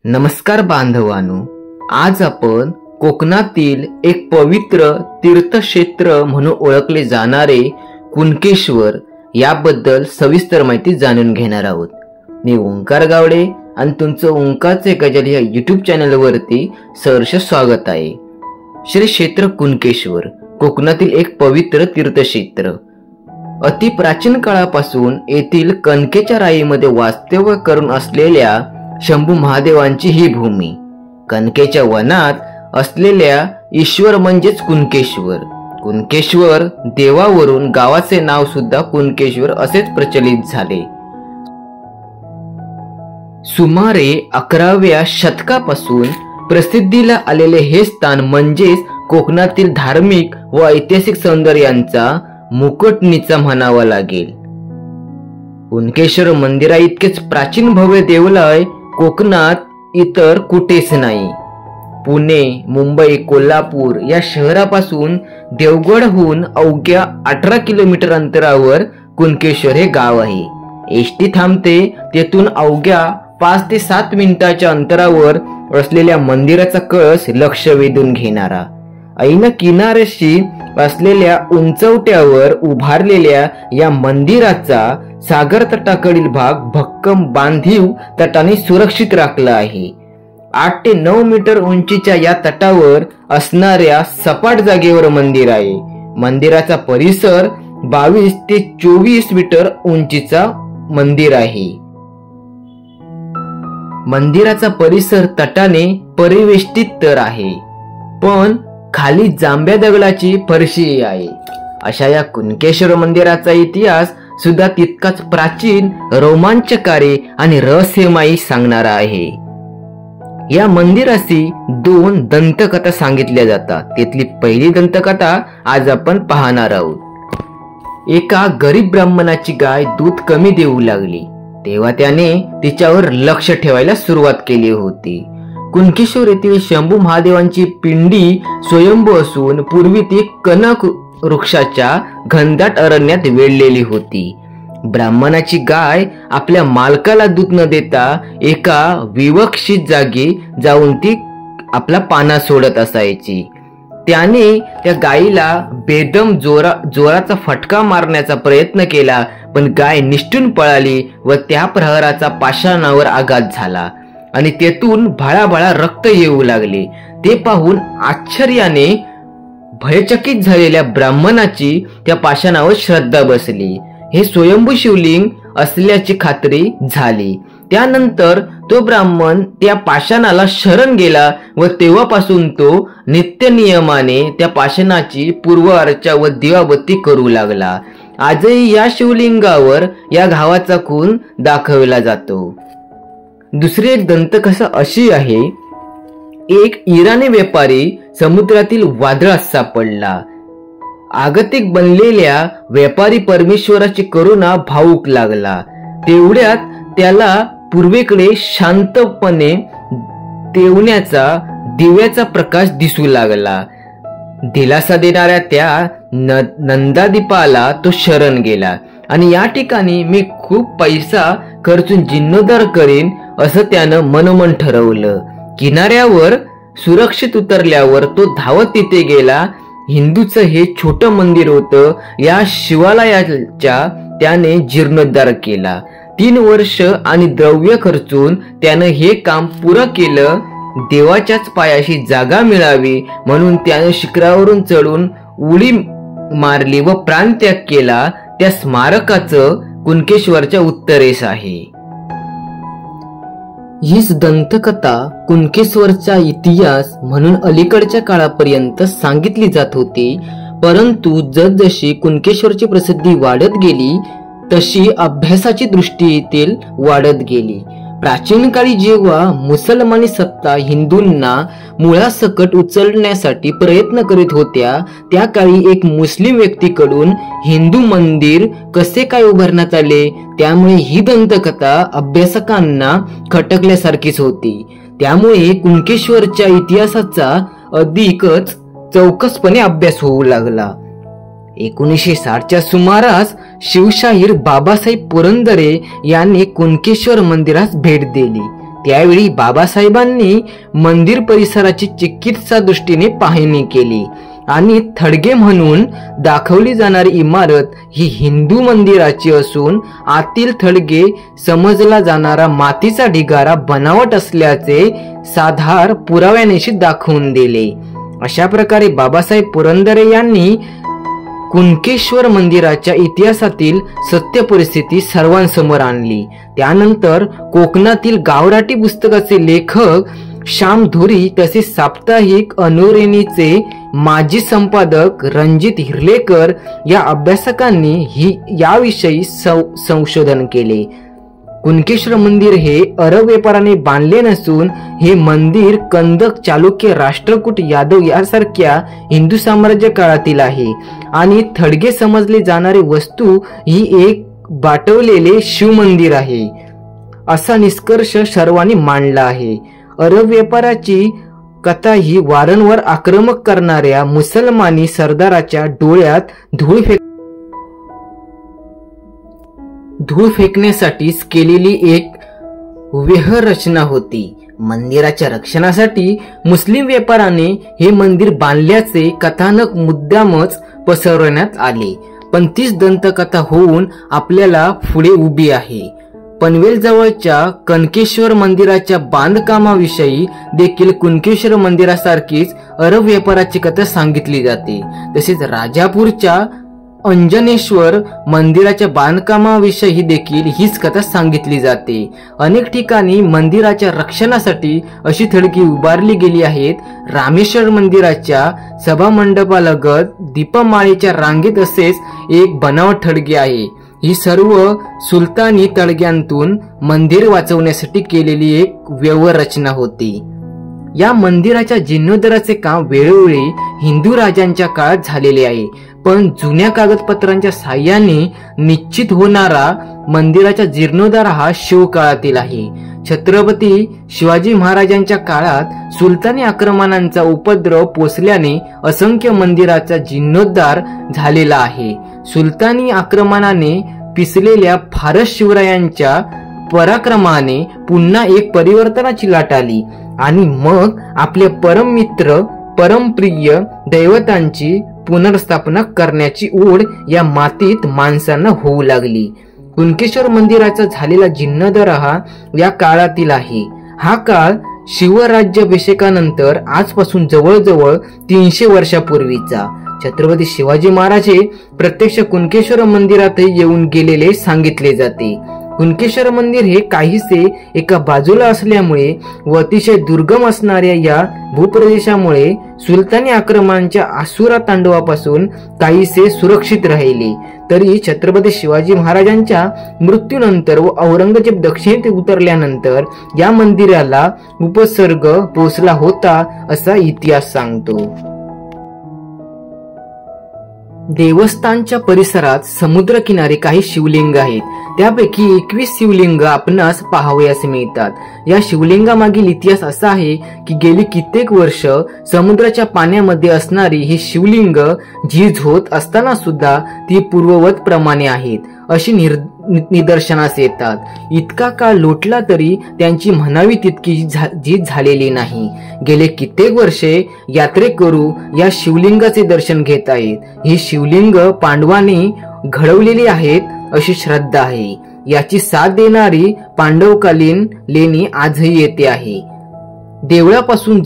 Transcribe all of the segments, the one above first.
नमस्कार बांधवांनो, आज आपण कोकणातील एक पवित्र तीर्थक्षेत्र म्हणून ओळखले जाणारे कुणकेश्वर याबद्दल सविस्तर माहिती जाणून घेणार आहोत। मी ओंकार गावडे आणि तुमचं ओंकारचे गजल या यूट्यूब चॅनलवरती सहर्ष स्वागत आहे। श्री क्षेत्र कुणकेश्वर कोकणातील एक पवित्र तीर्थक्षेत्र अति प्राचीन काळापासून येथील कणकेच्या राईमध्ये वास्तव्य करून असलेल्या शंभू महादेवांची ही भूमी। कणकेच्या वनात असलेल्या ईश्वर म्हणजेच कुणकेश्वर। कुणकेश्वर देवावरून गावाचे नाव सुद्धा कुणकेश्वर असेच प्रचलित झाले। सुमारे 11व्या शतकापासून प्रसिद्धीला आलेले हे स्थान म्हणजेच कोकणातील धार्मिक व ऐतिहासिक सौंदर्यांचा मुकुटनीचा म्हणावा लागेल। कुणकेश्वर मंदिरा इतकेच प्राचीन भव्य देवालय कोकणात इतर कुठेच नाही। पुणे, मुंबई, कोल्हापूर या शहरापासून देवगडहून अवघ्या 18 किलोमीटर अंतरावर कुणकेश्वर हे गाव आहे। एसटी थांबते तेथून अवघ्या 5 ते 7 मिनिटाच्या अंतरावर असलेल्या मंदिराचा कळस लक्ष वेधून घेणारा। ऐन किनाऱ्याशी असलेल्या उंचवट्यावर उभारलेल्या या मंदिराचा सागर तटाकडील भाग भक्कम बांधीव तटाने सुरक्षित राखला आहे। 8 ते 9 मीटर उंचीच्या या तटावर असणाऱ्या सपाट जागेवर मंदिर आहे। मंदिराचा परिसर 22 ते 24 मीटर उंचीचा मंदिर आहे। मंदिराचा परिसर तटाने परिवेष्टित तर आहे, पण खाली जांभ्या दगडाची फरशी आहे। अशा या कुणकेश्वर मंदिराचा इतिहास सुद्धा तितकाच प्राचीन, रोमांचकारी आणि रहस्यमयी सांगणारा आहे। या मंदिराची 2 दंतकथा सांगितल्या जातात। त्यातली पहिली दंतकथा आज आपण पाहणार आहोत। एका गरीब ब्राह्मणाची गाय दूध कमी देऊ लागली तेव्हा त्याने तिच्यावर लक्ष ठेवायला सुरुवात केली होती। कुणकेश्वर येथील शंभू महादेवांची पिंडी स्वयंभू असून पूर्वी ती कनक वृक्षाच्या घनदाट अरण्यात वेढलेली होती। ब्राह्मणाची गाय आपल्या मालकाला दूध न देता एका विवक्षित जागी जाऊन ती आपला पाना सोडत असायची। त्याने त्या गायीला बेदम जोराचा फटका मारण्याचा प्रयत्न केला, पण गाय निष्ठून पळाली व त्या प्रहराचा पाषाणावर आघात झाला आणि तेथून भळाभळा रक्त येऊ लागले। ते पाहून आश्चर्याने भयचकित झालेल्या ब्राह्मणाची त्या पाषाणावर श्रद्धा बसली। हे स्वयंभू शिवलिंग असल्याची खात्री झाली। त्यानंतर तो ब्राह्मण त्या पाषाणाला शरण गेला व तेव्हापासून तो नित्यनियमाने त्या पाषाणाची पूर्व अर्चा व दिवाबत्ती करू लागला। आजही या शिवलिंगावर या गावाचा खून दाखवला जातो। दुसरी एक दंतकथा अशी आहे। एक इराणी व्यापारी समुद्रातील वादळात सापडला। आगतिक बनलेल्या व्यापारी परमेश्वराची करुणा भावूक लागला। तेवढ्यात त्याला पूर्वेकडे शांतपणे तेवण्याचा दिव्याचा प्रकाश दिसू लागला। दिलासा देणाऱ्या त्या नंदादीपाला तो शरण गेला आणि या ठिकाणी मी खूप पैसा खर्चून जीर्णोद्धार करीन असं त्यानं मनोमन ठरवलं। किनाऱ्यावर सुरक्षित उतरल्यावर तो धावत तिथे गेला। हिंदूचं हे छोटं मंदिर होतं। या शिवालयाचा त्याने जीर्णोद्धार केला। 3 वर्ष आणि द्रव्य खर्चून त्यानं हे काम पुरं केलं। देवाच्याच पायाशी जागा मिळावी म्हणून त्यानं शिखरावरून चढून उडी मारली व प्राणत्याग केला। त्या स्मारकाचं कुणकेश्वरच्या उत्तरेस आहे। हीच दंतकथा कुणकेश्वरचा इतिहास म्हणून अलीकडच्या काळापर्यंत सांगितली जात होती, परंतु जसजशी कुणकेश्वरची प्रसिद्धी वाढत गेली तशी अभ्यासाची दृष्टी येथील वाढत गेली। प्राचीन काळी जेव्हा मुसलमानी सत्ता हिंदूंना मुळासकट उचलण्यासाठी प्रयत्न करीत होत्या, त्या काळी एक मुस्लिम व्यक्तीकडून हिंदू मंदिर कसे काय उभारण्यात आले, त्यामुळे ही दंतकथा अभ्यासकांना खटकल्यासारखीच होती। त्यामुळे कुणकेश्वरच्या इतिहासाचा अधिकच चौकसपणे अभ्यास होऊ लागला। 1960च्या सुमारास शिवशाहीर बाबासाहेब पुरंदरे यांनी कुणकेश्वर मंदिरास भेट दिली। त्यावेळी बाबासाहेबांनी मंदिर परिसराची चिकित्सा दृष्टीने पाहणी केली आणि थडगे म्हणून दाखवली जाणारी इमारत ही हिंदू मंदिराची असून आतील थडगे समजला जाणारा मातीचा ढिगारा बनावट असल्याचे साधार पुराव्यानिशी दाखवून दिले। अशा प्रकारे बाबासाहेब पुरंदरे यांनी कुणकेश्वर मंदिराच्या इतिहासातील सत्य परिस्थिती सर्वांसमोर आणली। त्यानंतर कोकणातील गावराटी पुस्तकाचे लेखक श्याम धुरी तसेच साप्ताहिक अनोरेनीचे माजी संपादक रणजित हिर्लेकर या अभ्यासकांनी याविषयी संशोधन केले। कुणकेश्वर मंदिर हे अरब व्यापाराने बांधले नसून हे मंदिर कंदक, चालुक्य, राष्ट्रकूट, यादव यासारख्या हिंदू साम्राज्य काळातील आहे आणि थडगे समजले जाणारे वस्तू ही एक बाटवलेले शिव मंदिर आहे असा निष्कर्ष सर्वांनी मांडला आहे। अरब व्यापाराची कथा ही वारंवार आक्रमक करणाऱ्या मुसलमानी सरदाराच्या डोळ्यात धूळ फेकण्यासाठीच केलेली एक व्यूहरचना होती। मंदिराच्या रक्षणासाठी मुस्लिम व्यापाऱ्याने हे मंदिर बांधल्याचे कथानक मुद्दामच पसरवण्यात आले, पण तीच दंतकथा होऊन आपल्याला पुढे उभी आहे। पनवेल जवळच्या कणकेश्वर मंदिराच्या बांधकामाविषयी देखील कुणकेश्वर मंदिरासारखीच अरब व्यापाराची कथा सांगितली जाते। तसेच राजापूरच्या अंजनेश्वर मंदिराच्या बांधकामाविषयी देखील हीच कथा सांगितली जाते। अनेक ठिकाणी मंदिराच्या रक्षणासाठी अशी थडगी उभारली गेली आहेत। रामेश्वर मंदिराच्या सभामंडपालगत दीपमाळेच्या रांगेत असेच एक बनावट थडगी आहे। ही सर्व सुलतानी तडग्यांतून मंदिर वाचवण्यासाठी केलेली एक व्यवरचना होती। या मंदिराच्या जीर्णोद्धाराचे काम वेळोवेळी हिंदू राजांच्या काळात झालेले आहे, पण जुन्या कागदपत्रांच्या साहाय्याने निश्चित होणारा मंदिराचा जीर्णोद्धार हा शिवकाळातील आहे। छत्रपती शिवाजी महाराजांच्या काळात सुलतानी आक्रमणांचा उपद्रव पोचल्याने असंख्य मंदिराचा जीर्णोद्धार झालेला आहे। सुलतानी आक्रमणाने पिसलेल्या फारस शिवरायांच्या पराक्रमाने पुन्हा एक परिवर्तनाची लाट आली आणि मग आपले परममित्र परमप्रिय दैवतांची पुनर्स्थापना करण्याची ओढ या मातीत माणसांना होऊ लागली। कुणकेश्वर मंदिराचा झालेला जीर्णोद्धार हा या काळातील आहे। हा काळ शिवराज्याभिषेकानंतर आजपासून जवळजवळ 300 वर्षापूर्वीचा। छत्रपती शिवाजी महाराज हे प्रत्यक्ष कुणकेश्वर मंदिरातही येऊन गेलेले सांगितले जाते। कुणकेश्वर मंदिर हे काहीसे एका बाजूला असल्यामुळे व अतिशय दुर्गम असणाऱ्या या भूप्रदेशामुळे सुलतानी आक्रमणांच्या आसुरा तांडवापासून काहीसे सुरक्षित राहिले। तरी छत्रपती शिवाजी महाराजांच्या मृत्यूनंतर व औरंगजेब दक्षिणेत उतरल्यानंतर या मंदिराला उपसर्ग पोचला होता असा इतिहास सांगतो। देवस्थानच्या परिसरात समुद्रकिनारी काही शिवलिंग आहेत, त्यापैकी 21 शिवलिंग आपणास पाहावयास मिळतात। या शिवलिंगामागील इतिहास असा आहे की गेली कित्येक वर्ष समुद्राच्या पाण्यामध्ये असणारी ही शिवलिंग झीज होत असताना सुद्धा ती पूर्ववत प्रमाणे आहेत अशी निदर्शनास येतात। इतका काळ लोटला तरी त्यांची म्हणावी तितकी झीज झालेली नाही। गेले कित्येक वर्षे यात्रेकरू या शिवलिंगाचे दर्शन घेत आहेत। ही शिवलिंग पांडवांनी घडवलेली आहेत अशी श्रद्धा आहे। याची साथ देणारी पांडवकालीन लेणी आजही येथे आहे। देवळापासून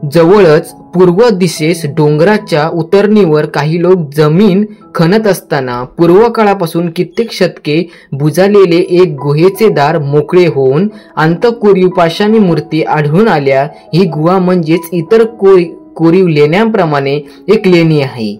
जवळच पूर्व दिशेस डोंगराच्या उतरणीवर काही लोक जमीन खणत असताना पूर्व काळापासून कित्येक शतके बुजालेले एक गुहेचे दार मोकळे होऊन अंतःकोरीव पाषाणी मूर्ती आढळून आल्या। ही गुहा म्हणजेच इतर कोरीव लेण्यांप्रमाणे एक लेणी आहे।